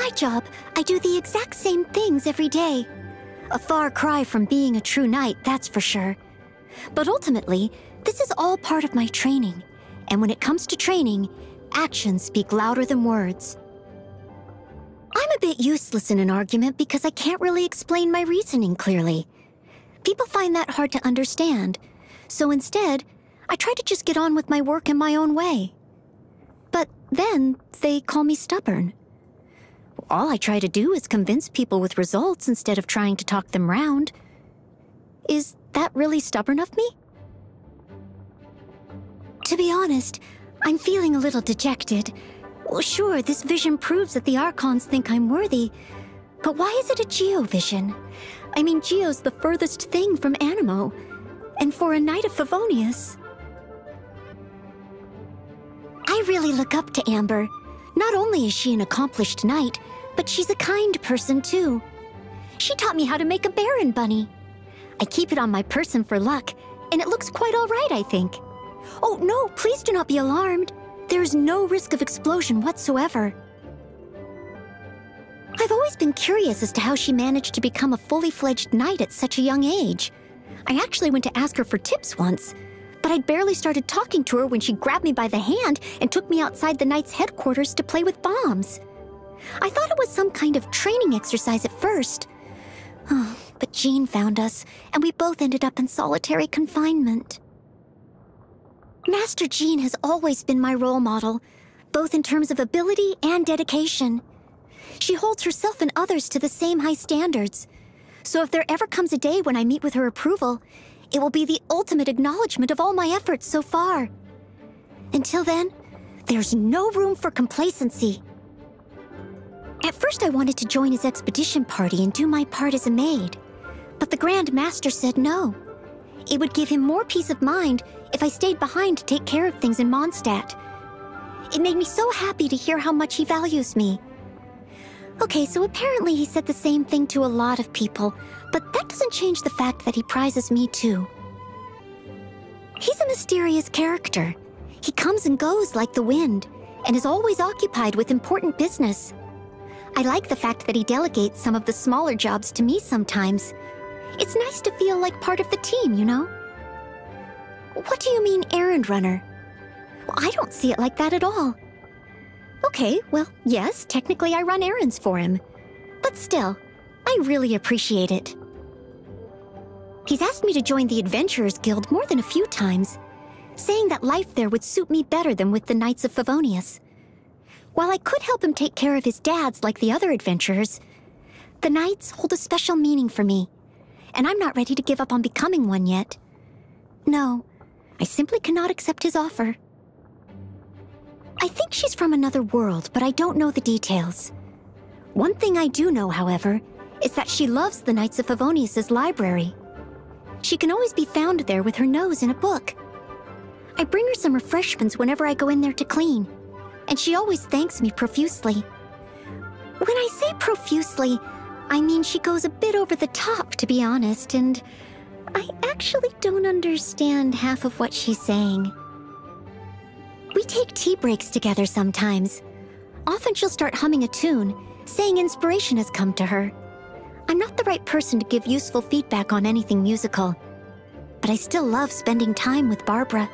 my job, I do the exact same things every day. A far cry from being a true knight, that's for sure. But ultimately, this is all part of my training. And when it comes to training, actions speak louder than words. I'm a bit useless in an argument because I can't really explain my reasoning clearly. People find that hard to understand. So instead, I try to just get on with my work in my own way. But then, they call me stubborn. All I try to do is convince people with results instead of trying to talk them round. Is that really stubborn of me? To be honest, I'm feeling a little dejected. Well, sure, this vision proves that the Archons think I'm worthy, but why is it a Geo vision? I mean, Geo's the furthest thing from Animo, and for a Knight of Favonius. I really look up to Amber. Not only is she an accomplished knight, but she's a kind person too. She taught me how to make a Baron bunny. I keep it on my person for luck, and it looks quite all right, I think. Oh no, please do not be alarmed. There's no risk of explosion whatsoever. I've always been curious as to how she managed to become a fully fledged knight at such a young age. I actually went to ask her for tips once, but I'd barely started talking to her when she grabbed me by the hand and took me outside the knight's headquarters to play with bombs. I thought it was some kind of training exercise at first. Oh, but Jean found us, and we both ended up in solitary confinement. Master Jean has always been my role model, both in terms of ability and dedication. She holds herself and others to the same high standards. So if there ever comes a day when I meet with her approval, it will be the ultimate acknowledgement of all my efforts so far. Until then, there's no room for complacency. At first I wanted to join his expedition party and do my part as a maid, but the Grand Master said no. It would give him more peace of mind if I stayed behind to take care of things in Mondstadt. It made me so happy to hear how much he values me. Okay, so apparently he said the same thing to a lot of people, but that doesn't change the fact that he prizes me too. He's a mysterious character. He comes and goes like the wind, and is always occupied with important business. I like the fact that he delegates some of the smaller jobs to me sometimes. It's nice to feel like part of the team, you know? What do you mean, errand runner? Well, I don't see it like that at all. Okay, well, yes, technically I run errands for him. But still, I really appreciate it. He's asked me to join the Adventurers Guild more than a few times, saying that life there would suit me better than with the Knights of Favonius. While I could help him take care of his dads like the other adventurers, the Knights hold a special meaning for me, and I'm not ready to give up on becoming one yet. No, I simply cannot accept his offer. I think she's from another world, but I don't know the details. One thing I do know, however, is that she loves the Knights of Favonius' library. She can always be found there with her nose in a book. I bring her some refreshments whenever I go in there to clean, and she always thanks me profusely. When I say profusely, I mean she goes a bit over the top, to be honest, and I actually don't understand half of what she's saying. We take tea breaks together sometimes. Often she'll start humming a tune, saying inspiration has come to her. I'm not the right person to give useful feedback on anything musical, but I still love spending time with Barbara.